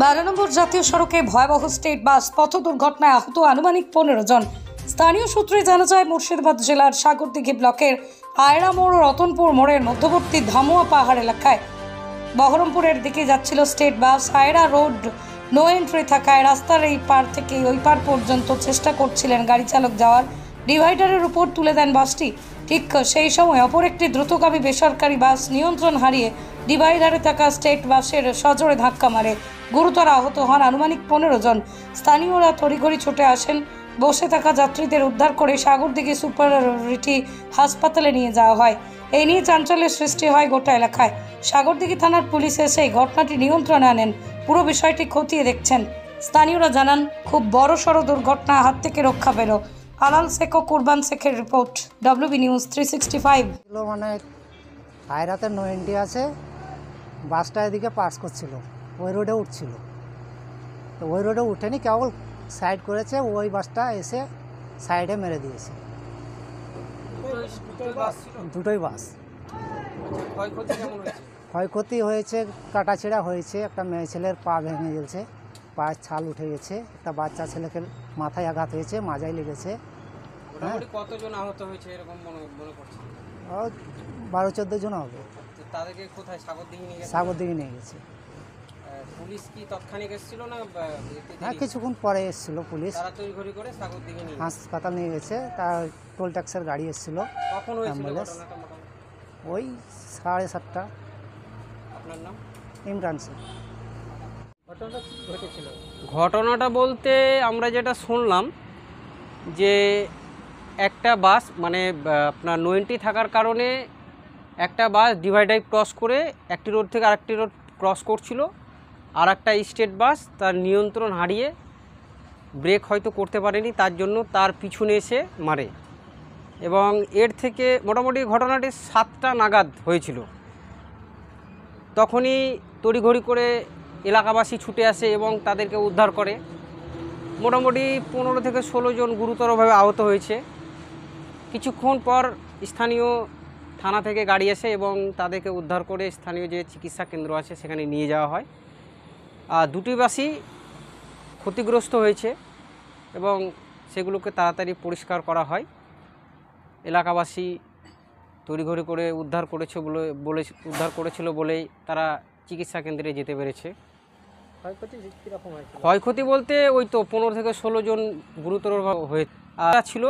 12 নম্বর জাতীয় সড়কে ভয়াবহ স্টেট বাস পথ দুর্ঘটনায় আহত আনুমানিক 15 জন। স্থানীয় সূত্রে জানা যায়, মুর্শিদাবাদ জেলার সাগরদিঘি ব্লকের আয়রা মোড় ও রতনপুর মোড়ের মধ্যবর্তী ধামুয়া পাহাড় এলাকায় বহরমপুরের দিকে যাচ্ছিল স্টেট বাস। আয়রা রোড নো এন্ট্রি থাকায় রাস্তার এই পার থেকে ওই পার পর্যন্ত চেষ্টা করছিলেন গাড়ি চালক যাওয়ার। ডিভাইডারের উপর তুলে দেন বাসটি। ঠিক সেই সময় অপর একটি দ্রুতগামী বেসরকারি বাস নিয়ন্ত্রণ হারিয়ে ডিভাইডারে থাকা স্টেট বাসের সজোরে ধাক্কা মারে। গুরুতর আহত হন আনুমানিক 15 জন। স্থানীয়রা তড়িঘড়ি ছুটে আসেন। বসে থাকা যাত্রীদের উদ্ধার করে সাগরদিঘি সুপারিটি হাসপাতালে নিয়ে যাওয়া হয়। এই নিয়ে চাঞ্চল্যের সৃষ্টি হয় গোটা এলাকায়। সাগরদিঘি থানার পুলিশ এসে ঘটনাটি নিয়ন্ত্রণে আনেন। পুরো বিষয়টি খতিয়ে দেখছেন। স্থানীয়রা জানান, খুব বড়সড় দুর্ঘটনা হাত থেকে রক্ষা পেল। আলাল শেখ ও কুরবান শেখের রিপোর্ট, WB নিউজ 365। মানে আয়রাতে নো এন্ট্রি আছে, বাসটা এদিকে পাস করছিল, ওই রোডে উঠছিল, তো ওই রোডে উঠেনি, কেবল সাইড করেছে, ওই বাসটা এসে সাইডে মেরে দিয়েছে। দুটোই বাস। ক্ষয়ক্ষতি হয়েছে, কাটাছেঁড়া হয়েছে, একটা মেয়ে ছেলের পা ভেঙে গেছে, পায়ের ছাল উঠে গেছে, একটা বাচ্চা ছেলেকে মাথায় আঘাত হয়েছে, মাজায় লেগেছে। কতজন আহত হয়েছে এরকম মনে করছে? 12-14 জন হবে। তাদেরকে কোথায় সাগরদিঘি নিয়ে গেছে? সাগরদিঘি নিয়ে গেছে। পুলিশ কি তৎক্ষণিক এসেছিল না? হ্যাঁ, কিছুক্ষণ পরে এসেছিল পুলিশ। তারা তড়িঘড়ি করে সাগরদিঘি নিয়ে হাসপাতাল নিয়ে গেছে। তার টোল ট্যাক্সের গাড়ি এসেছিল। কখন হয়েছিল অ্যাম্বুলেন্স? ঘটনাটা মোটামুটি ওই 7:30। আপনার নাম? ইমরান সিং। ঘটনাটা কি ঘটেছিল? ঘটনাটা বলতে আমরা যেটা শুনলাম যে একটা বাস মানে আপনার নো এন্ট্রি থাকার কারণে একটা বাস ডিভাইডার ক্রস করে একটি রোড থেকে আরেকটি রোড ক্রস করছিল, আর একটা স্টেট বাস তার নিয়ন্ত্রণ হারিয়ে ব্রেক হয়তো করতে পারেনি, তার জন্য তার পিছনে এসে মারে। এবং এর থেকে মোটামুটি ঘটনাটি 7টা নাগাদ হয়েছিল। তখনই তড়িঘড়ি করে এলাকাবাসী ছুটে আসে এবং তাদেরকে উদ্ধার করে। মোটামুটি 15 থেকে 16 জন গুরুতরভাবে আহত হয়েছে। কিছুক্ষণ পর স্থানীয় থানা থেকে গাড়ি আসে এবং তাদেরকে উদ্ধার করে স্থানীয় যে চিকিৎসা কেন্দ্র আছে সেখানে নিয়ে যাওয়া হয়। আর দুটি বাসই ক্ষতিগ্রস্ত হয়েছে এবং সেগুলোকে তাড়াতাড়ি পরিষ্কার করা হয়। এলাকাবাসী তড়িঘড়ি করে উদ্ধার করেছিল বলেই তারা চিকিৎসা কেন্দ্রে যেতে পেরেছে। ক্ষয়ক্ষতি বলতে ওই তো 15 থেকে 16 জন গুরুতরভাবে হয়ে ছিল,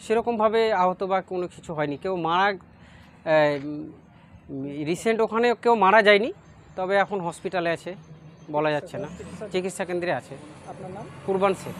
সেরকমভাবে আহত বা কোনো কিছু হয়নি। কেউ মারা রিসেন্ট ওখানে কেউ মারা যায়নি, তবে এখন হসপিটালে আছে, বলা যাচ্ছে না, চিকিৎসা কেন্দ্রে আছে। আপনার নাম? কুরবান শেখ।